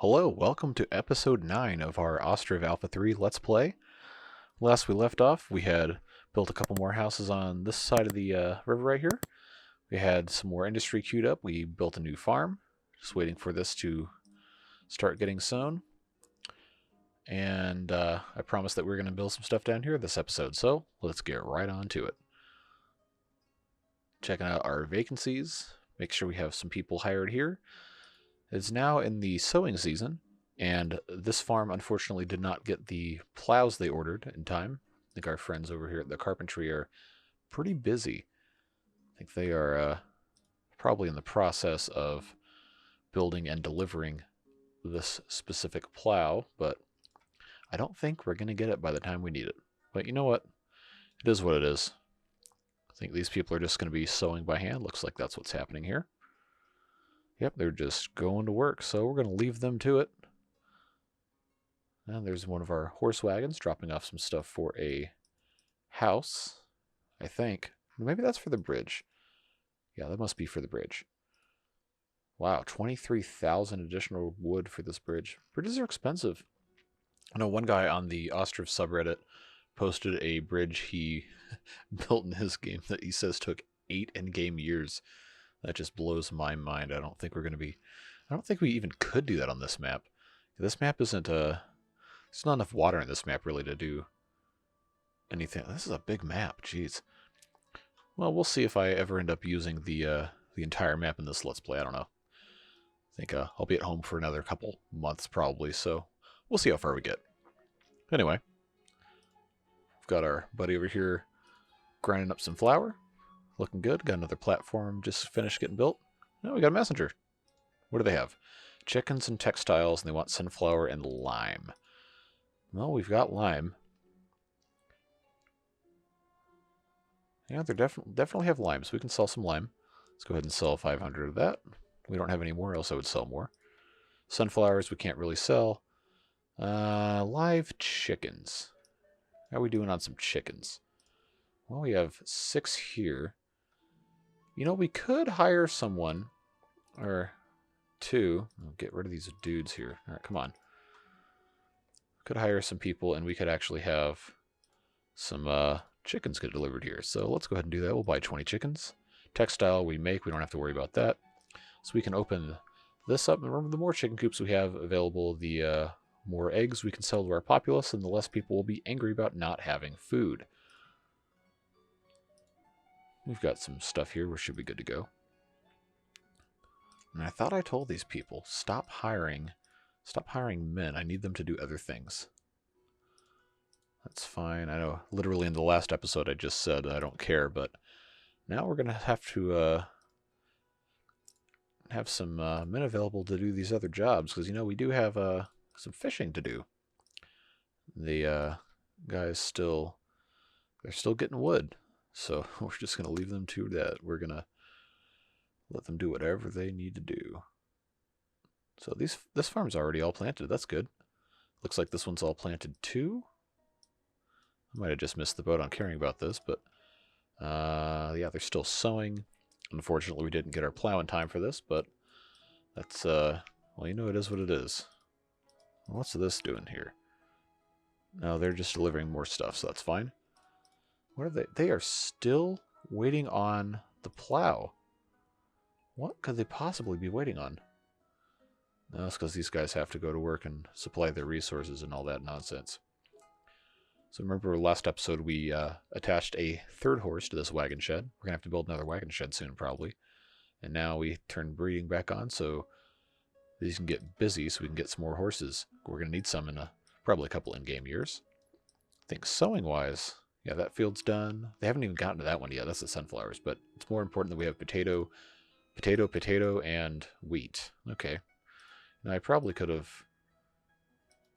Hello, welcome to episode 9 of our Ostriv Alpha 3 Let's Play. Last we left off, we had built a couple more houses on this side of the river right here. We had some more industry queued up. We built a new farm, just waiting for this to start getting sown. And I promised that we were going to build some stuff down here this episode, so let's get right on to it. Checking out our vacancies, make sure we have some people hired here. It's now in the sowing season, and this farm unfortunately did not get the plows they ordered in time. I think our friends over here at the carpentry are pretty busy. I think they are probably in the process of building and delivering this specific plow, but I don't think we're going to get it by the time we need it. But you know what? It is what it is. I think these people are just going to be sowing by hand. Looks like that's what's happening here. Yep, they're just going to work, so we're going to leave them to it. And there's one of our horse wagons dropping off some stuff for a house, I think. Maybe that's for the bridge. Yeah, that must be for the bridge. Wow, 23,000 additional wood for this bridge. Bridges are expensive. I know one guy on the Ostriv subreddit posted a bridge he built in his game that he says took 8 in-game years. That just blows my mind. I don't think we even could do that on this map. This map isn't, there's not enough water in this map really to do anything. This is a big map, jeez. Well, we'll see if I ever end up using the entire map in this Let's Play. I don't know. I think I'll be at home for another couple months probably, so we'll see how far we get. Anyway, we've got our buddy over here grinding up some flour. Looking good. Got another platform just finished getting built. Oh, we got a messenger. What do they have? Chickens and textiles, and they want sunflower and lime. Well, we've got lime. Yeah, they definitely have lime, so we can sell some lime. Let's go ahead and sell 500 of that. We don't have any more, else I would sell more. Sunflowers we can't really sell. Live chickens. How are we doing on some chickens? Well, we have 6 here. You know, we could hire someone, or 2. I'll get rid of these dudes here. All right, come on. Could hire some people, and we could actually have some chickens get delivered here. So let's go ahead and do that. We'll buy 20 chickens. Textile we make. We don't have to worry about that. So we can open this up. And remember, the more chicken coops we have available, the more eggs we can sell to our populace, and the less people will be angry about not having food. We've got some stuff here. We should be good to go. And I thought I told these people, stop hiring men. I need them to do other things. That's fine. I know literally in the last episode I just said I don't care, but now we're going to have to have some men available to do these other jobs, because, you know, we do have some fishing to do. The guys they're still getting wood. So we're just going to leave them to that. We're going to let them do whatever they need to do. So this farm's already all planted. That's good. Looks like this one's all planted too. I might have just missed the boat on caring about this, but yeah, they're still sowing. Unfortunately, we didn't get our plow in time for this, but that's, well, you know, it is what it is. What's this doing here? No, they're just delivering more stuff, so that's fine. What are they? They are still waiting on the plow. What could they possibly be waiting on? No, it's because these guys have to go to work and supply their resources and all that nonsense. So remember last episode we attached a 3rd horse to this wagon shed. We're going to have to build another wagon shed soon probably. And now we turn breeding back on so these can get busy so we can get some more horses. We're going to need some in probably a couple in-game years. I think sowing-wise, yeah, that field's done. They haven't even gotten to that one yet. That's the sunflowers, but it's more important that we have potato, and wheat. Okay. Now I probably could have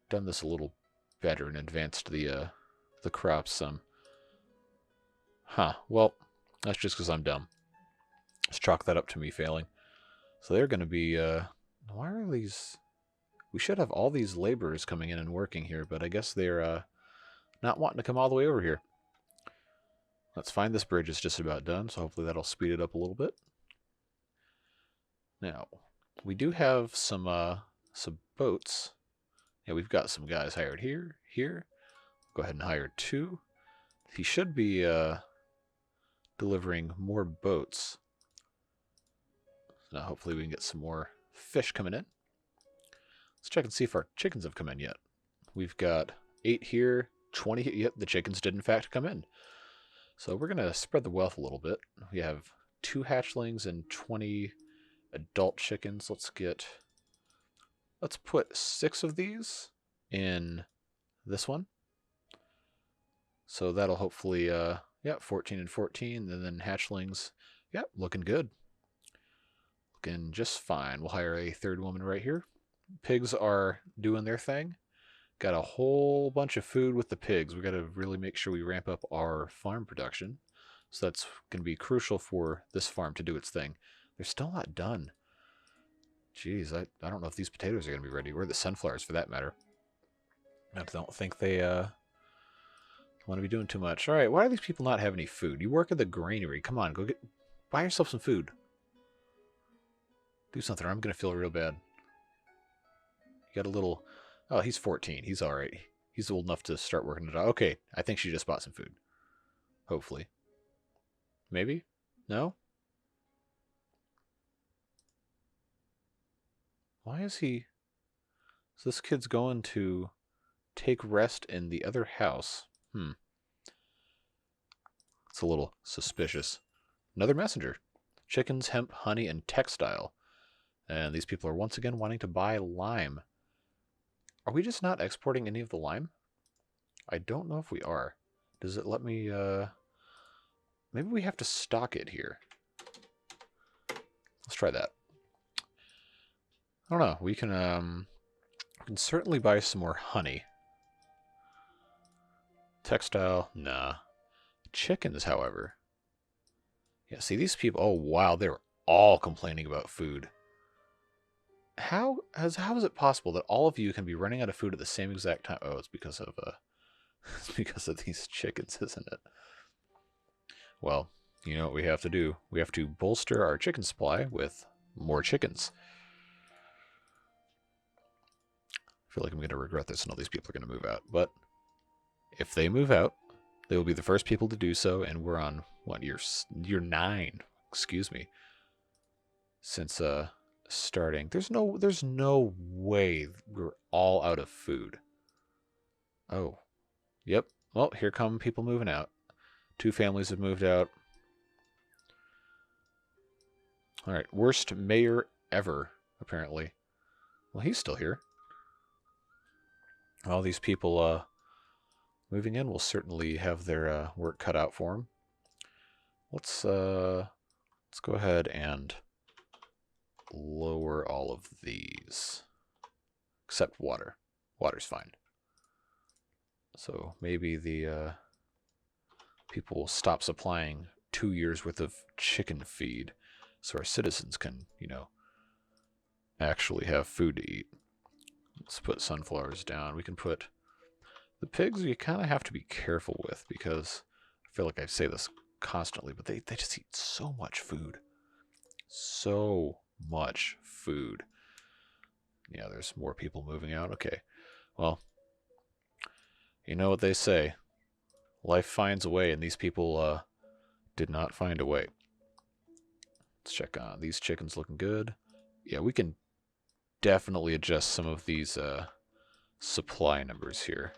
done this a little better and advanced the crops some. Huh. Well, that's just because I'm dumb. Let's chalk that up to me failing. So they're going to be, why are these... We should have all these laborers coming in and working here, but I guess they're not wanting to come all the way over here. Let's find this bridge is just about done, so hopefully that'll speed it up a little bit. Now, we do have some some boats. Yeah, we've got some guys hired here, here. Go ahead and hire 2. He should be delivering more boats. Now hopefully we can get some more fish coming in. Let's check and see if our chickens have come in yet. We've got 8 here, 20 here. Yep, the chickens did in fact come in. So we're going to spread the wealth a little bit. We have 2 hatchlings and 20 adult chickens. Let's put 6 of these in this one. So that'll hopefully, 14 and 14. And then hatchlings, yep, looking good. Looking just fine. We'll hire a 3rd woman right here. Pigs are doing their thing. Got a whole bunch of food with the pigs. We got to really make sure we ramp up our farm production. So that's going to be crucial for this farm to do its thing. They're still not done. Jeez, I don't know if these potatoes are going to be ready, or the sunflowers for that matter. I don't think they want to be doing too much. All right, why do these people not have any food? You work at the granary. Come on, buy yourself some food. Do something, or I'm going to feel real bad. You got a little... Oh, he's 14. He's all right. He's old enough to start working it out. Okay, I think she just bought some food. Hopefully. Maybe? No? Why is he... So this kid's going to take rest in the other house. It's a little suspicious. Another messenger. Chickens, hemp, honey, and textile. And these people are once again wanting to buy lime. Are we just not exporting any of the lime? I don't know if we are. Does it let me, maybe we have to stock it here. Let's try that. I don't know. We can certainly buy some more honey. Textile, nah. Chickens, however. Yeah, see these people, oh wow, they're all complaining about food. How is it possible that all of you can be running out of food at the same exact time? Oh, it's because of it's because of these chickens, isn't it? Well, you know what we have to do. We have to bolster our chicken supply with more chickens. I feel like I'm going to regret this and all these people are going to move out. But if they move out, they will be the first people to do so. And we're on, what, year 9, excuse me, since starting. There's no way we're all out of food. Oh, yep. Well, here come people moving out. 2 families have moved out. All right, worst mayor ever, apparently. Well, he's still here. All these people moving in will certainly have their work cut out for them. Let's go ahead and lower all of these, except water. Water's fine. So maybe the people will stop supplying 2 years worth of chicken feed, so our citizens can, actually have food to eat. Let's put sunflowers down. We can put the pigs. You kind of have to be careful with, because I feel like I say this constantly, but they just eat so much food. So much food. Yeah, there's more people moving out. Okay. Well, you know what they say. Life finds a way, and these people did not find a way. Let's check on these chickens looking good. Yeah, we can definitely adjust some of these supply numbers here.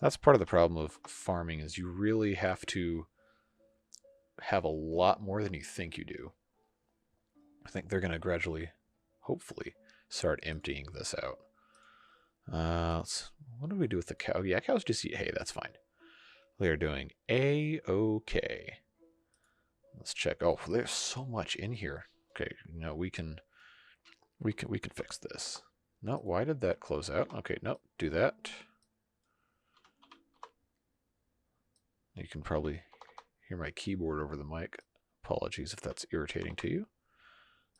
That's part of the problem of farming, is you really have to have a lot more than you think you do. I think they're going to gradually, hopefully, start emptying this out. What do we do with the cow? Yeah, cows just eat hay. That's fine. They're doing A-okay. Let's check. Oh, there's so much in here. Okay, we can fix this. No, why did that close out? Okay, no, do that. You can probably hear my keyboard over the mic. Apologies if that's irritating to you.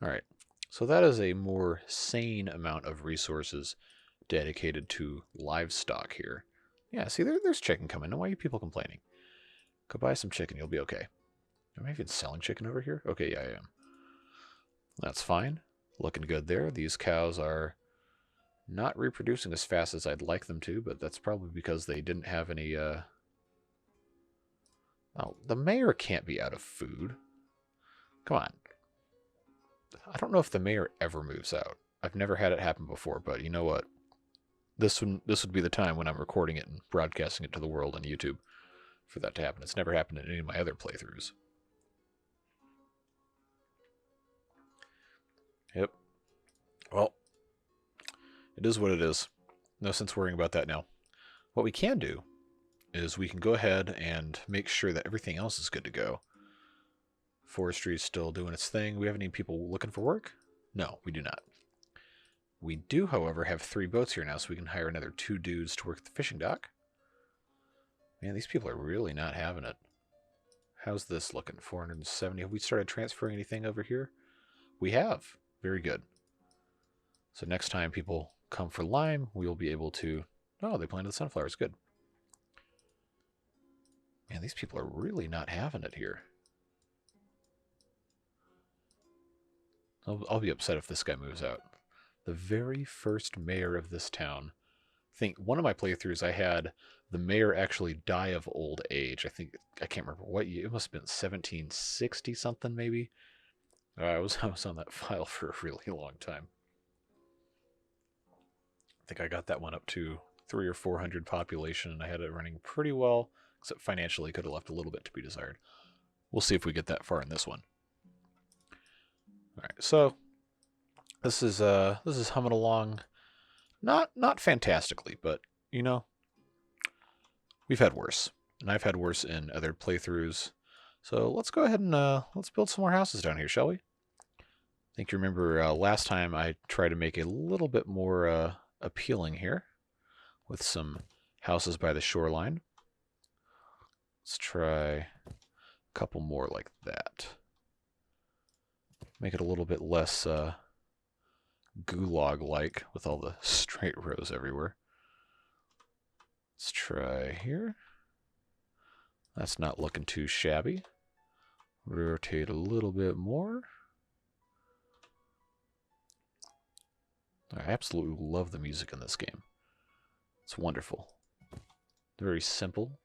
All right, so that is a more sane amount of resources dedicated to livestock here. Yeah, see, there's chicken coming in. Why are you people complaining? Go buy some chicken. You'll be okay. Am I even selling chicken over here? Okay, yeah, I am. That's fine. Looking good there. These cows are not reproducing as fast as I'd like them to, but that's probably because they didn't have any, Oh, the mayor can't be out of food. Come on. I don't know if the mayor ever moves out. I've never had it happen before, but you know what? This would be the time when I'm recording it and broadcasting it to the world on YouTube for that to happen. It's never happened in any of my other playthroughs. Yep. Well, it is what it is. No sense worrying about that now. What we can do is we can go ahead and make sure that everything else is good to go. Forestry is still doing its thing. We have any people looking for work? No, we do not. We do, however, have 3 boats here now, so we can hire another 2 dudes to work at the fishing dock. Man, these people are really not having it. How's this looking? 470. Have we started transferring anything over here? We have. Very good. So next time people come for lime, we will be able to... Oh, they planted the sunflowers. Good. Man, these people are really not having it here. I'll be upset if this guy moves out. The very first mayor of this town. I think one of my playthroughs I had the mayor actually die of old age. I can't remember what year. It must have been 1760 something maybe. I was on that file for a really long time. I think I got that one up to 300 or 400 population, and I had it running pretty well, except financially could have left a little bit to be desired. We'll see if we get that far in this one. All right, so this is humming along, not fantastically, but you know, we've had worse, and I've had worse in other playthroughs. So let's go ahead and let's build some more houses down here, shall we? I think you remember last time I tried to make it a little bit more appealing here with some houses by the shoreline. Let's try a couple more like that. Make it a little bit less gulag-like with all the straight rows everywhere. Let's try here. That's not looking too shabby. Rotate a little bit more. I absolutely love the music in this game. It's wonderful. Very simple,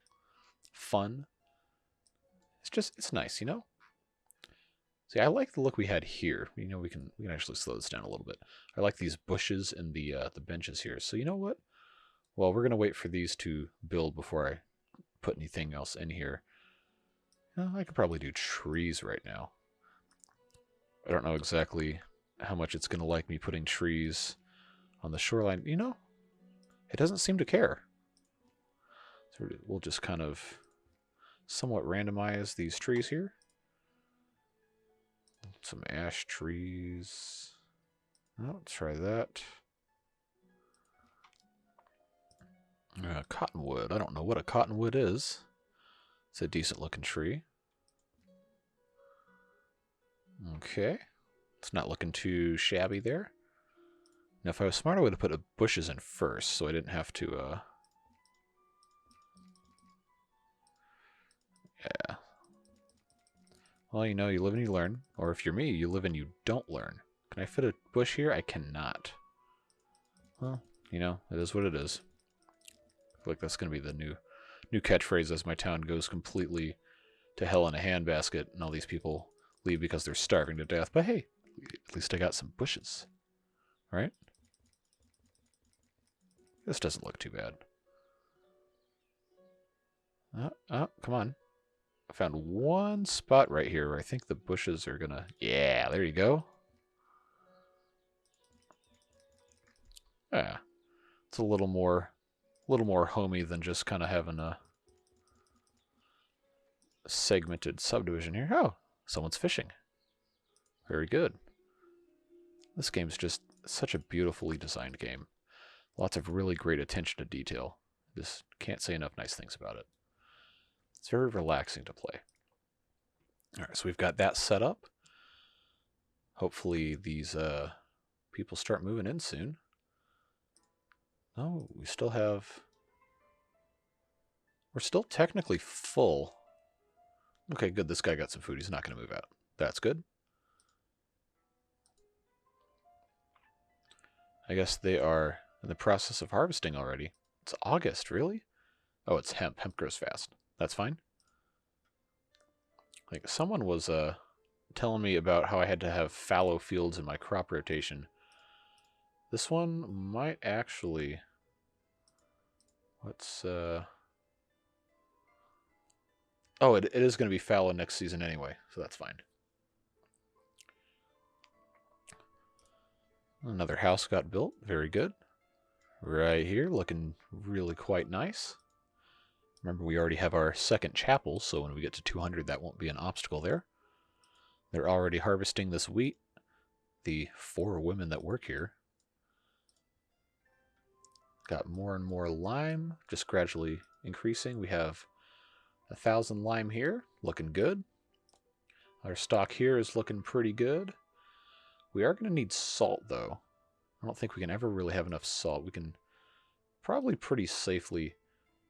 fun. It's nice, you know? See, I like the look we had here. You know, we can actually slow this down a little bit. I like these bushes and the benches here. So you know what? Well, we're gonna wait for these to build before I put anything else in here. I could probably do trees right now. I don't know exactly how much it's gonna like me putting trees on the shoreline. You know, it doesn't seem to care. So we'll just kind of somewhat randomize these trees here. Some ash trees. Oh, try that. Cottonwood. I don't know what a cottonwood is. It's a decent looking tree. Okay. It's not looking too shabby there. Now, if I was smart, I would have put bushes in first, so I didn't have to, Yeah. Well, you know, you live and you learn. Or if you're me, you live and you don't learn. Can I fit a bush here? I cannot. Well, you know, it is what it is. I feel like that's going to be the new catchphrase as my town goes completely to hell in a handbasket and all these people leave because they're starving to death. But hey, at least I got some bushes. Right? This doesn't look too bad. Come on. I found one spot right here where I think the bushes are gonna... Yeah, there you go. Yeah. It's a little more homey than just kind of having a segmented subdivision here. Oh, someone's fishing. Very good. This game's just such a beautifully designed game. Lots of really great attention to detail. Just can't say enough nice things about it. It's very relaxing to play. All right, so we've got that set up. Hopefully these people start moving in soon. Oh, we still have... We're still technically full. Okay, good. This guy got some food. He's not going to move out. That's good. I guess they are in the process of harvesting already. It's August, really? Oh, it's hemp. Hemp grows fast. That's fine. Like, someone was telling me about how I had to have fallow fields in my crop rotation. This one might actually... Let's... Oh, it is going to be fallow next season anyway, so that's fine. Another house got built. Very good. Right here, looking really quite nice. Remember, we already have our second chapel, so when we get to 200, that won't be an obstacle there. They're already harvesting this wheat. The 4 women that work here. Got more and more lime, just gradually increasing. We have 1,000 lime here, looking good. Our stock here is looking pretty good. We are going to need salt, though. I don't think we can ever really have enough salt. We can probably pretty safely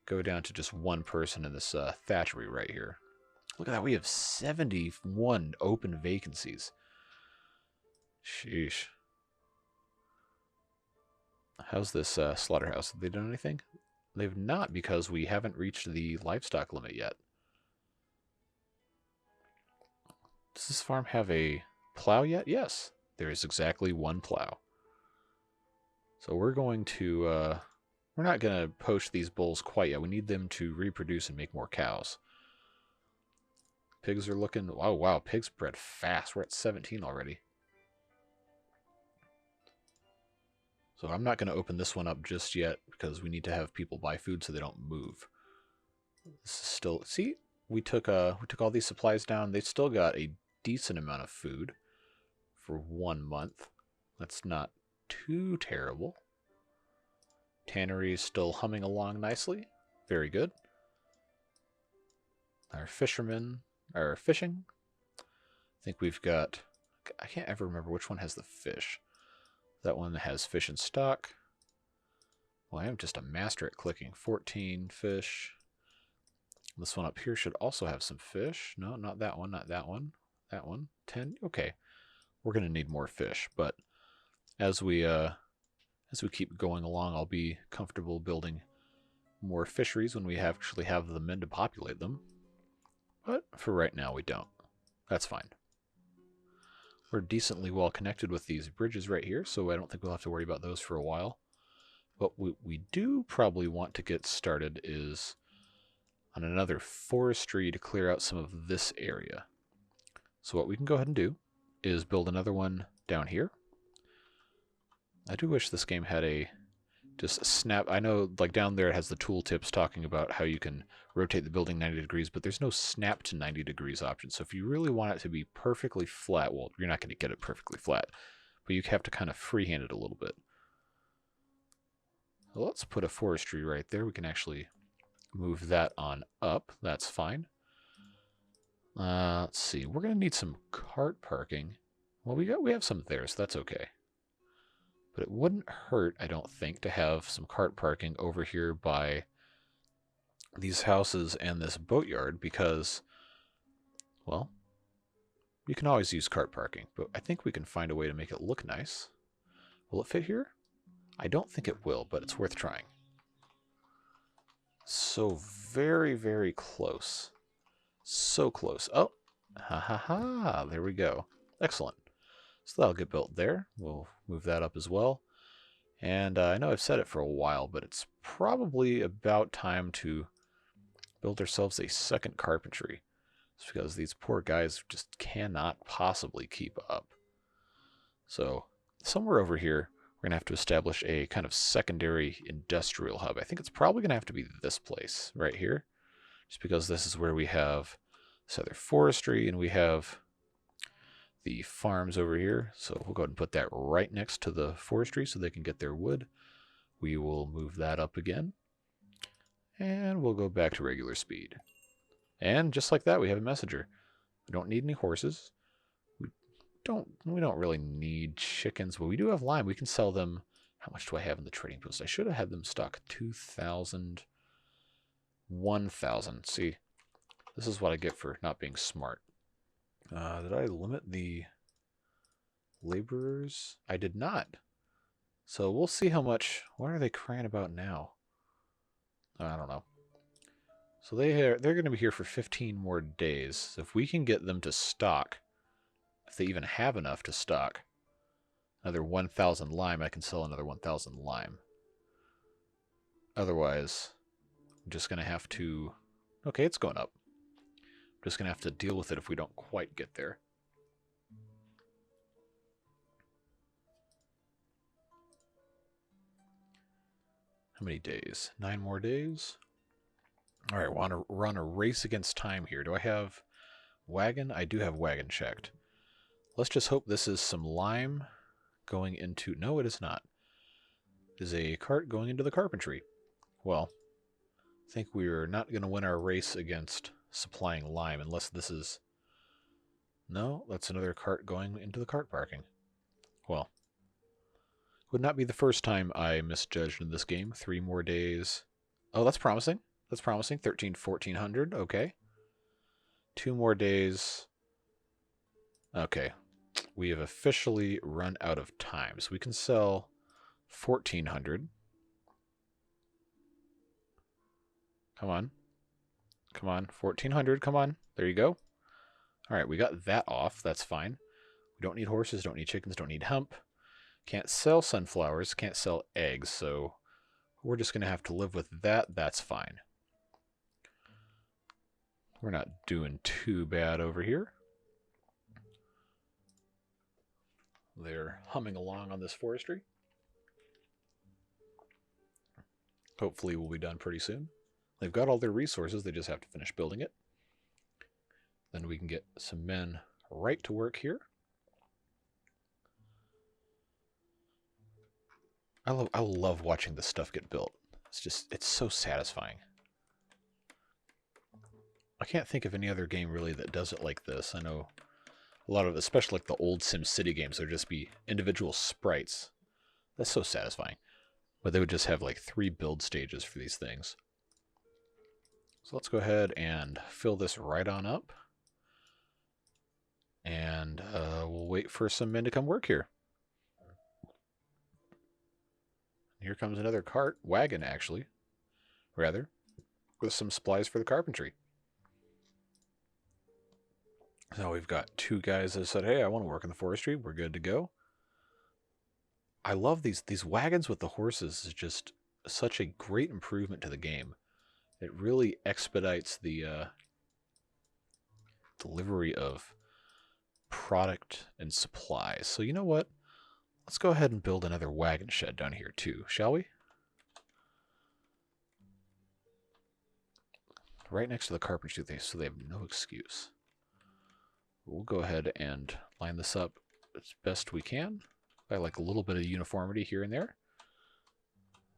go down to just 1 person in this thatchery right here. Look at that, we have 71 open vacancies. Sheesh. How's this slaughterhouse? Have they done anything? They've not, because we haven't reached the livestock limit yet. Does this farm have a plow yet? Yes, there is exactly 1 plow. So we're going to, we're not going to poach these bulls quite yet. We need them to reproduce and make more cows. Pigs are looking, oh wow, pigs bred fast. We're at 17 already. So I'm not going to open this one up just yet because we need to have people buy food so they don't move. This is still, see, we took all these supplies down. They've still got a decent amount of food for 1 month. That's not too terrible. Tannery is still humming along nicely. Very good. Our fishermen are fishing. I think we've got, I can't ever remember which one has the fish. That one has fish in stock. Well, I am just a master at clicking. 14 fish. This one up here should also have some fish. No, not that one, not that one. That one. 10. Okay. We're going to need more fish, but as we keep going along, I'll be comfortable building more fisheries when we actually have the men to populate them. But for right now, we don't. That's fine. We're decently well connected with these bridges right here, so I don't think we'll have to worry about those for a while. What we do probably want to get started is on another forestry to clear out some of this area. So what we can go ahead and do is build another one down here. I do wish this game had a just snap. I know like down there it has the tooltips talking about how you can rotate the building 90 degrees, but there's no snap to 90 degrees option. So if you really want it to be perfectly flat, well, you're not going to get it perfectly flat, but you have to kind of freehand it a little bit. So let's put a forestry right there. We can actually move that on up. That's fine. Let's see. We're going to need some cart parking. Well, we have some there, so that's okay. But it wouldn't hurt, I don't think, to have some cart parking over here by these houses and this boatyard because, well, you can always use cart parking, but I think we can find a way to make it look nice. Will it fit here? I don't think it will, but it's worth trying. So very, very close. So close. Oh, ha ha ha, there we go. Excellent. So that'll get built there. We'll move that up as well. And I know I've said it for a while, but it's probably about time to build ourselves a second carpentry. It's because these poor guys just cannot possibly keep up. So somewhere over here, we're going to have to establish a kind of secondary industrial hub. I think it's probably going to have to be this place right here, just because this is where we have this other forestry and we have the farms over here. So we'll go ahead and put that right next to the forestry so they can get their wood. We will move that up again. And we'll go back to regular speed. And just like that, we have a messenger. We don't need any horses. We don't really need chickens, but we do have lime. We can sell them. How much do I have in the trading post? I should have had them stock 2,000, 1,000. See, this is what I get for not being smart. Did I limit the laborers? I did not. So we'll see how much. What are they crying about now? I don't know. So they're going to be here for 15 more days. So if we can get them to stock, if they even have enough to stock, another 1,000 lime, I can sell another 1,000 lime. Otherwise, I'm just going to have to... Okay, it's going up. I'm just going to have to deal with it if we don't quite get there. How many days? 9 more days? Alright, we're on a race against time here. Do I have wagon? I do have wagon checked. Let's just hope this is some lime going into... No, it is not. It is a cart going into the carpentry. Well, I think we're not going to win our race against supplying lime unless this is... No, that's another cart going into the cart parking. Well, would not be the first time I misjudged in this game. 3 more days. Oh, that's promising. That's promising. 1,400. Okay. 2 more days. Okay. We have officially run out of time. So we can sell 1,400. Come on. Come on. 1,400. Come on. There you go. All right. We got that off. That's fine. We don't need horses. Don't need chickens. Don't need hemp. Can't sell sunflowers. Can't sell eggs. So we're just going to have to live with that. That's fine. We're not doing too bad over here. They're humming along on this forestry. Hopefully we'll be done pretty soon. They've got all their resources. They just have to finish building it. Then we can get some men right to work here. I love watching this stuff get built. It's so satisfying. I can't think of any other game really that does it like this. I know a lot of, especially like the old SimCity games, there'd just be individual sprites. That's so satisfying. But they would just have like 3 build stages for these things. So let's go ahead and fill this right on up. And we'll wait for some men to come work here. Here comes another cart, wagon actually, rather, with some supplies for the carpentry. So we've got 2 guys that said, hey, I want to work in the forestry. We're good to go. I love these wagons with the horses. Is just such a great improvement to the game. It really expedites the delivery of product and supplies. So you know what? Let's go ahead and build another wagon shed down here too, shall we? Right next to the carpentry, so they have no excuse. We'll go ahead and line this up as best we can. By like a little bit of uniformity here and there.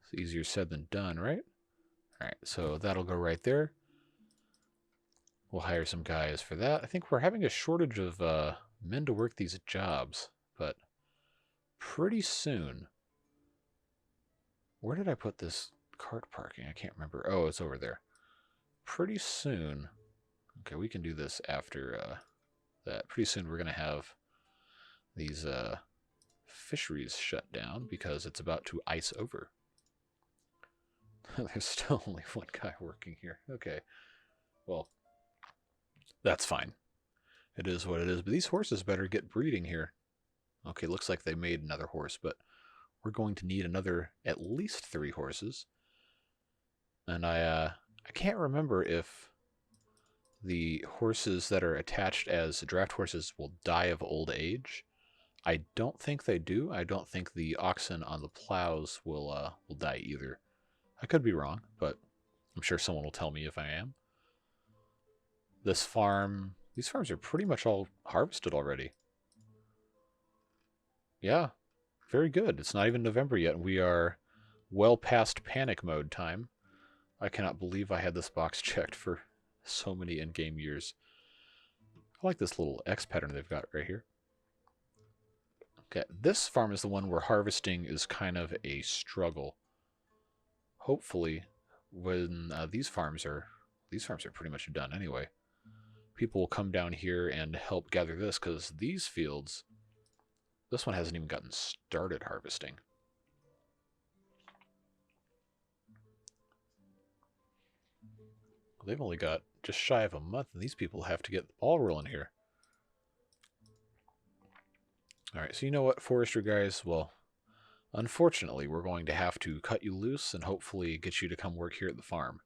It's easier said than done, right? Alright, so that'll go right there. We'll hire some guys for that. I think we're having a shortage of men to work these jobs, but pretty soon... Where did I put this cart parking? I can't remember. Oh, it's over there. Pretty soon... Okay, we can do this after that. Pretty soon we're going to have these fisheries shut down because it's about to ice over. There's still only 1 guy working here. Okay. Well, that's fine. It is what it is. But these horses better get breeding here. Okay, looks like they made another horse, but we're going to need another at least 3 horses. And I can't remember if the horses that are attached as draft horses will die of old age. I don't think they do. I don't think the oxen on the plows will die either. I could be wrong, but I'm sure someone will tell me if I am. These farms are pretty much all harvested already. Yeah, very good. It's not even November yet, and we are well past panic mode time. I cannot believe I had this box checked for so many in-game years. I like this little X pattern they've got right here. Okay, this farm is the one where harvesting is kind of a struggle. Hopefully, when these farms are pretty much done anyway. People will come down here and help gather this because these fields, this one hasn't even gotten started harvesting. They've only got just shy of a month, and these people have to get the ball rolling here. Alright, so you know what, forestry guys? Well, unfortunately, we're going to have to cut you loose and hopefully get you to come work here at the farm.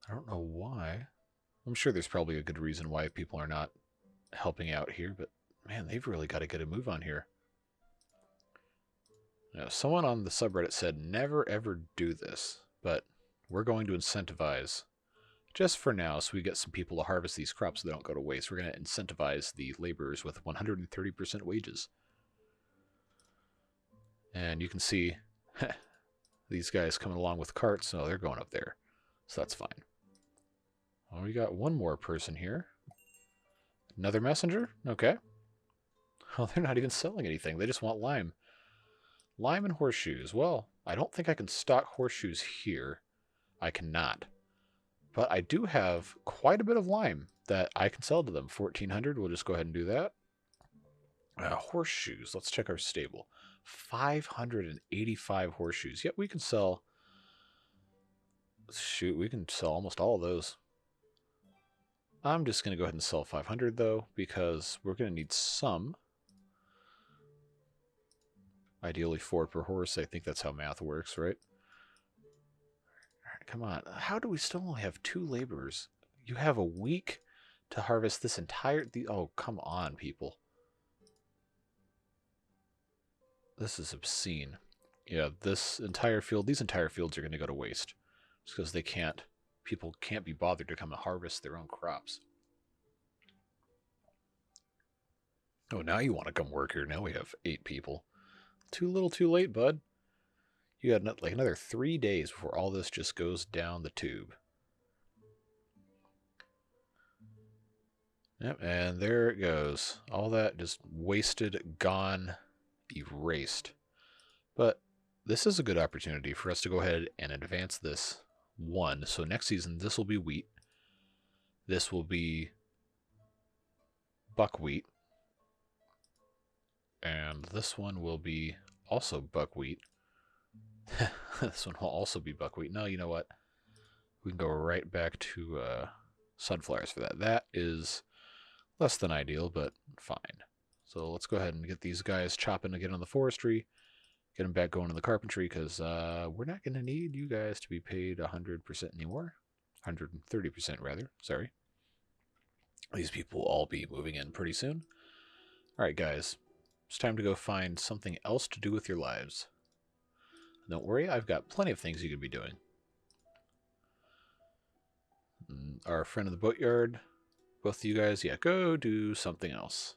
I don't know why. I'm sure there's probably a good reason why people are not helping out here, but man, they've really got to get a move on here. Now, someone on the subreddit said never ever do this, but we're going to incentivize just for now so we get some people to harvest these crops so they don't go to waste. We're going to incentivize the laborers with 130% wages. And you can see these guys coming along with carts. So they're going up there. So that's fine. Well, we got one more person here. Another messenger? Okay. Oh, they're not even selling anything. They just want lime. Lime and horseshoes. Well, I don't think I can stock horseshoes here. I cannot. But I do have quite a bit of lime that I can sell to them. 1,400. We'll just go ahead and do that. Horseshoes. Let's check our stable. 585 horseshoes. Yep, we can sell... Shoot, we can sell almost all of those. I'm just going to go ahead and sell 500, though, because we're going to need some. Ideally 4 per horse. I think that's how math works, right? Alright, come on. How do we still only have 2 laborers? You have a week to harvest this entire... Oh, come on, people. This is obscene. Yeah, this entire field... These entire fields are going to go to waste. Just because they can't... People can't be bothered to come and harvest their own crops. Oh, now you want to come work here. Now we have 8 people. Too little too late, bud. You got like another 3 days before all this just goes down the tube. Yep, and there it goes. All that just wasted, gone, erased. But this is a good opportunity for us to go ahead and advance this one. So next season, this will be wheat. This will be buckwheat. And this one will be also buckwheat. This one will also be buckwheat. No, you know what? We can go right back to sunflowers for that. That is less than ideal, but fine. So let's go ahead and get these guys chopping again on the forestry. Get them back going in the carpentry, because we're not going to need you guys to be paid 100% anymore. 130% rather, sorry. These people will all be moving in pretty soon. Alright guys, it's time to go find something else to do with your lives. Don't worry, I've got plenty of things you could be doing. Our friend in the boatyard, both of you guys, yeah, go do something else.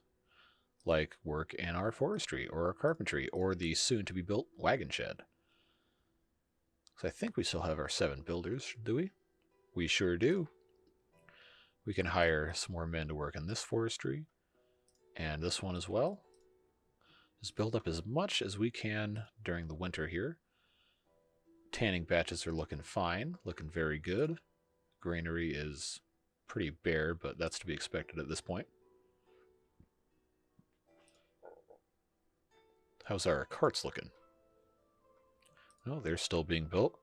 Like work in our forestry, or our carpentry, or the soon-to-be-built wagon shed. So I think we still have our 7 builders, do we? We sure do. We can hire some more men to work in this forestry, and this one as well. Just build up as much as we can during the winter here. Tanning batches are looking fine, looking very good. Granary is pretty bare, but that's to be expected at this point. How's our carts looking? No, they're still being built.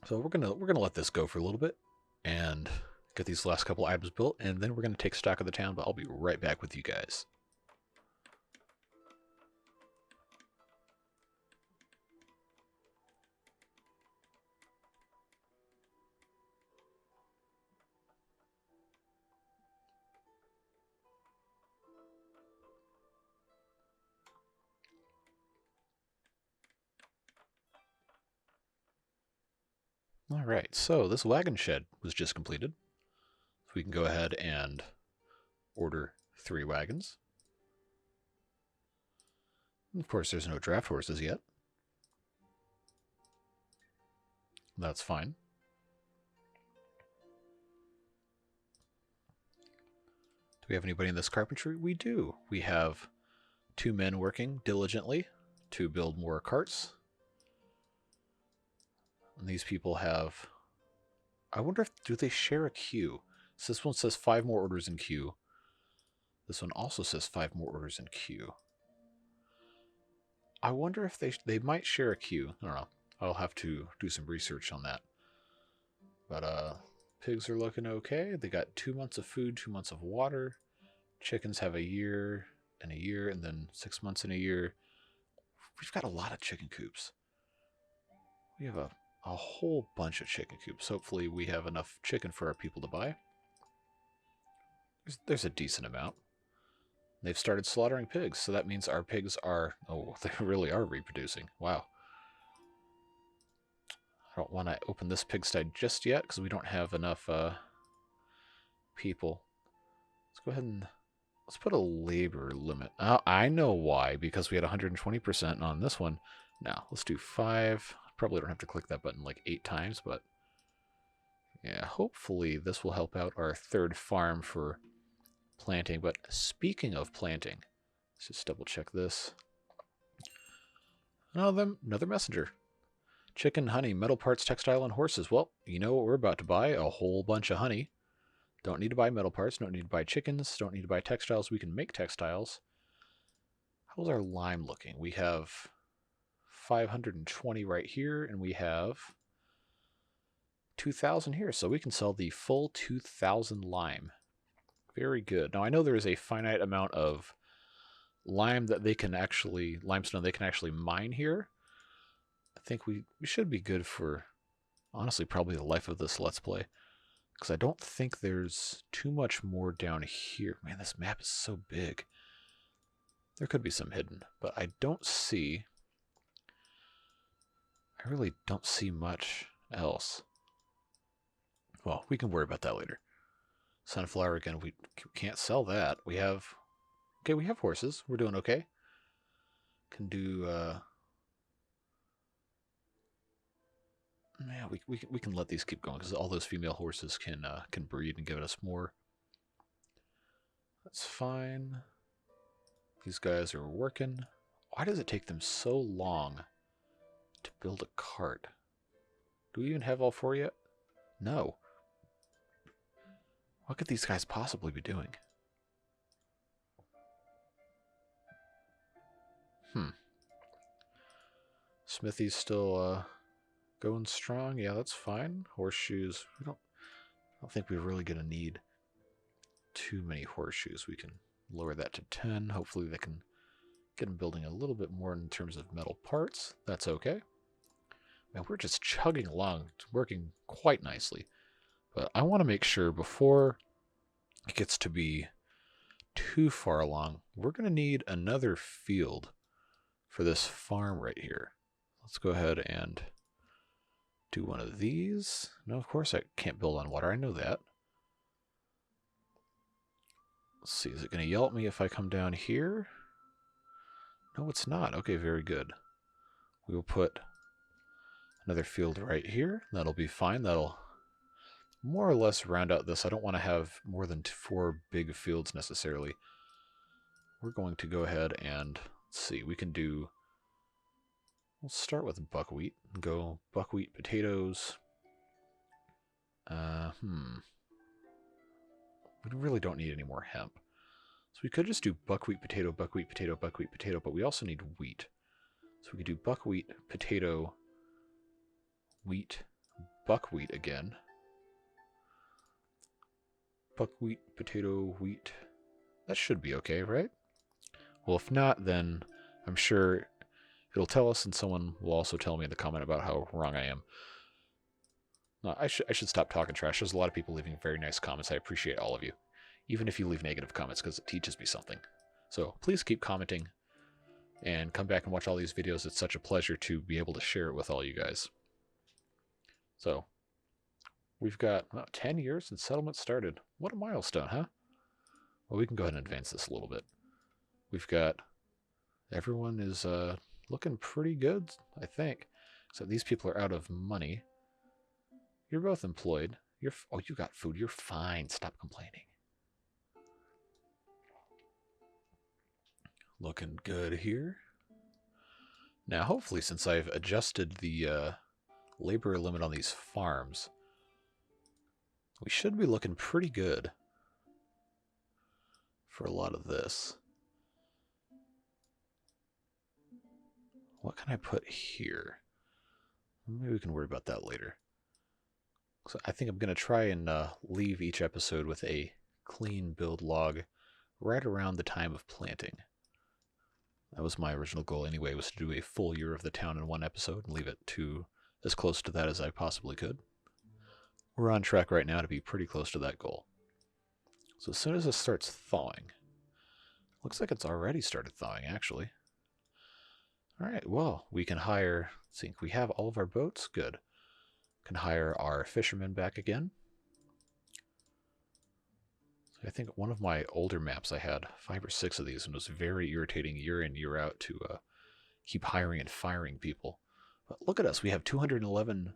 So we're gonna let this go for a little bit and get these last couple items built, and then we're gonna take stock of the town, but I'll be right back with you guys. Alright, so this wagon shed was just completed. So we can go ahead and order 3 wagons. Of course, there's no draft horses yet. That's fine. Do we have anybody in this carpentry? We do. We have 2 men working diligently to build more carts. And these people have... I wonder if... do they share a queue? So this one says 5 more orders in queue. This one also says 5 more orders in queue. I wonder if they might share a queue. I don't know. I'll have to do some research on that. But pigs are looking okay. They got 2 months of food, 2 months of water. Chickens have a year, and then 6 months and a year. We've got a lot of chicken coops. We have a whole bunch of chicken coops. Hopefully we have enough chicken for our people to buy. There's a decent amount. They've started slaughtering pigs, so that means our pigs are... Oh, they really are reproducing. Wow. I don't want to open this pigsty just yet, because we don't have enough people. Let's go ahead and... Let's put a labor limit. I know why, because we had 120% on this one. Now, let's do 5. Probably don't have to click that button like 8 times, but... Yeah, hopefully this will help out our third farm for planting. But speaking of planting, let's just double check this. Oh, another messenger. Chicken, honey, metal parts, textile, and horses. Well, you know what we're about to buy? A whole bunch of honey. Don't need to buy metal parts, don't need to buy chickens, don't need to buy textiles. We can make textiles. How's our lime looking? We have 520 right here, and we have 2,000 here. So we can sell the full 2,000 lime. Very good. Now I know there is a finite amount of limestone that they can actually mine here. I think we should be good for, honestly, probably the life of this Let's Play. Because I don't think there's too much more down here. Man, this map is so big. There could be some hidden, but I really don't see much else. Well, we can worry about that later. Sunflower again, we can't sell that. We have horses. We're doing okay. Can do yeah, we can let these keep going because all those female horses can breed and give us more. That's fine. These guys are working. Why does it take them so long to build a cart? Do we even have all 4 yet? No. What could these guys possibly be doing? Smithy's still going strong. Yeah, that's fine. Horseshoes. I don't think we're really gonna need too many horseshoes. We can lower that to 10. Hopefully they can get them building a little bit more in terms of metal parts. That's okay. Man, we're just chugging along. It's working quite nicely. But I want to make sure before it gets to be too far along, we're going to need another field for this farm right here. Let's go ahead and do one of these. No, of course I can't build on water. I know that. Let's see. Is it going to yell at me if I come down here? No, it's not. Okay, very good. We will put another field right here. That'll be fine. That'll more or less round out this. I don't want to have more than 4 big fields necessarily. We're going to go ahead and let's see. We'll start with buckwheat. Go buckwheat, potatoes. We really don't need any more hemp. So we could just do buckwheat, potato, buckwheat, potato, buckwheat, potato, but we also need wheat. So we could do buckwheat, potato, wheat, buckwheat again. Buckwheat, potato, wheat. That should be okay, right? Well, if not, then I'm sure it'll tell us, and someone will also tell me in the comment about how wrong I am. No, I should stop talking trash. There's a lot of people leaving very nice comments. I appreciate all of you. Even if you leave negative comments, because it teaches me something. So please keep commenting and come back and watch all these videos. It's such a pleasure to be able to share it with all you guys. So we've got 10 years since settlement started. What a milestone, huh? Well, we can go ahead and advance this a little bit. We've got everyone is looking pretty good, I think. So these people are out of money. You're both employed. You got food. You're fine. Stop complaining. Looking good here. Now, hopefully, since I've adjusted the labor limit on these farms, we should be looking pretty good for a lot of this. What can I put here? Maybe we can worry about that later. So I think I'm going to try and leave each episode with a clean build log right around the time of planting. That was my original goal anyway, was to do a full year of the town in one episode and leave it to as close to that as I possibly could. We're on track right now to be pretty close to that goal. So as soon as this starts thawing, looks like it's already started thawing actually. Alright, well, we can hire, let's see, we have all of our boats, good. Can hire our fishermen back again. I think one of my older maps I had 5 or 6 of these, and it was very irritating year in, year out to keep hiring and firing people. But look at us, we have 211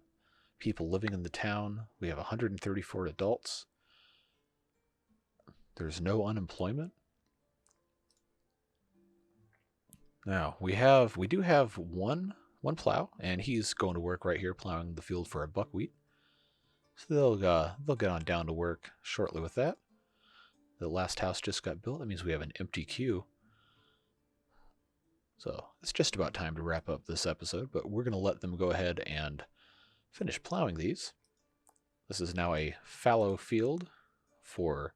people living in the town. We have 134 adults. There's no unemployment. Now, we do have one plow, and he's going to work right here plowing the field for our buckwheat. So they'll get on down to work shortly with that. The last house just got built. That means we have an empty queue. So it's just about time to wrap up this episode, but we're going to let them go ahead and finish plowing these. This is now a fallow field for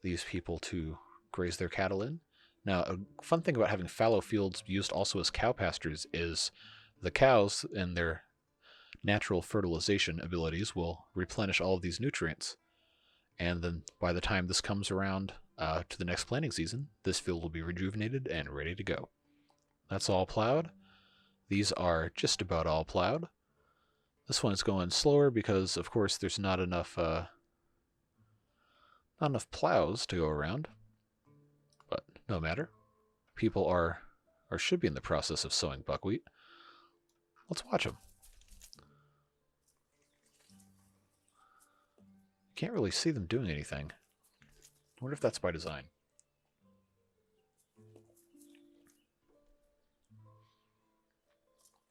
these people to graze their cattle in. Now, a fun thing about having fallow fields used also as cow pastures is the cows and their natural fertilization abilities will replenish all of these nutrients. And then by the time this comes around to the next planting season, this field will be rejuvenated and ready to go. That's all plowed. These are just about all plowed. This one is going slower because, of course, there's not enough plows to go around. But no matter. People are or should be in the process of sowing buckwheat. Let's watch them. Can't really see them doing anything. I wonder if that's by design.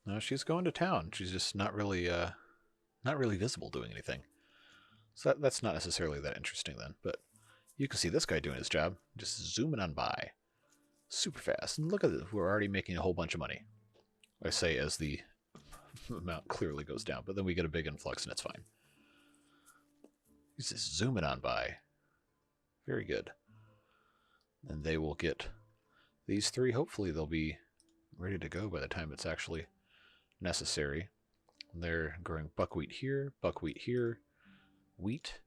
No, she's going to town. She's just not really visible doing anything. So that's not necessarily that interesting then. But you can see this guy doing his job, just zooming on by, super fast. And look at this, we're already making a whole bunch of money. I say as the amount clearly goes down, but then we get a big influx and it's fine. He's just zooming on by. Very good. And they will get these 3. Hopefully they'll be ready to go by the time it's actually necessary. They're growing buckwheat here, wheat.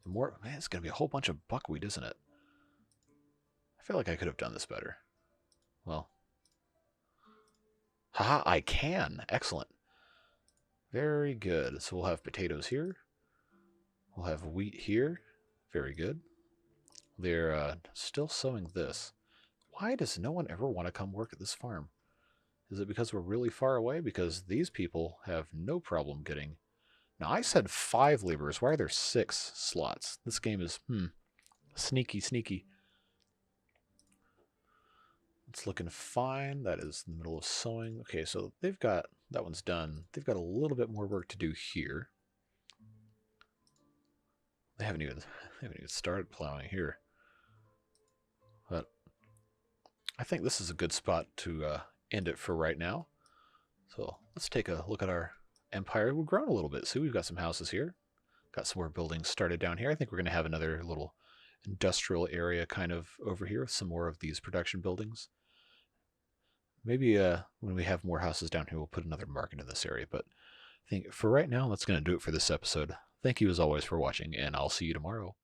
And more. Man, it's going to be a whole bunch of buckwheat, isn't it? I feel like I could have done this better. Well. Haha, I can. Excellent. Very good. So we'll have potatoes here. We'll have wheat here. Very good. They're still sowing this. Why does no one ever want to come work at this farm? Is it because we're really far away? Because these people have no problem getting... Now, I said 5 laborers. Why are there 6 slots? This game is, sneaky, sneaky. It's looking fine. That is in the middle of sowing. Okay, so they've got... That one's done. They've got a little bit more work to do here. They haven't even started plowing here. But I think this is a good spot to end it for right now. So let's take a look at our empire. We've grown a little bit. See, we've got some houses here. Got some more buildings started down here. I think we're going to have another little industrial area kind of over here with some more of these production buildings. Maybe when we have more houses down here, we'll put another market in this area. But I think for right now, that's going to do it for this episode. Thank you as always for watching, and I'll see you tomorrow.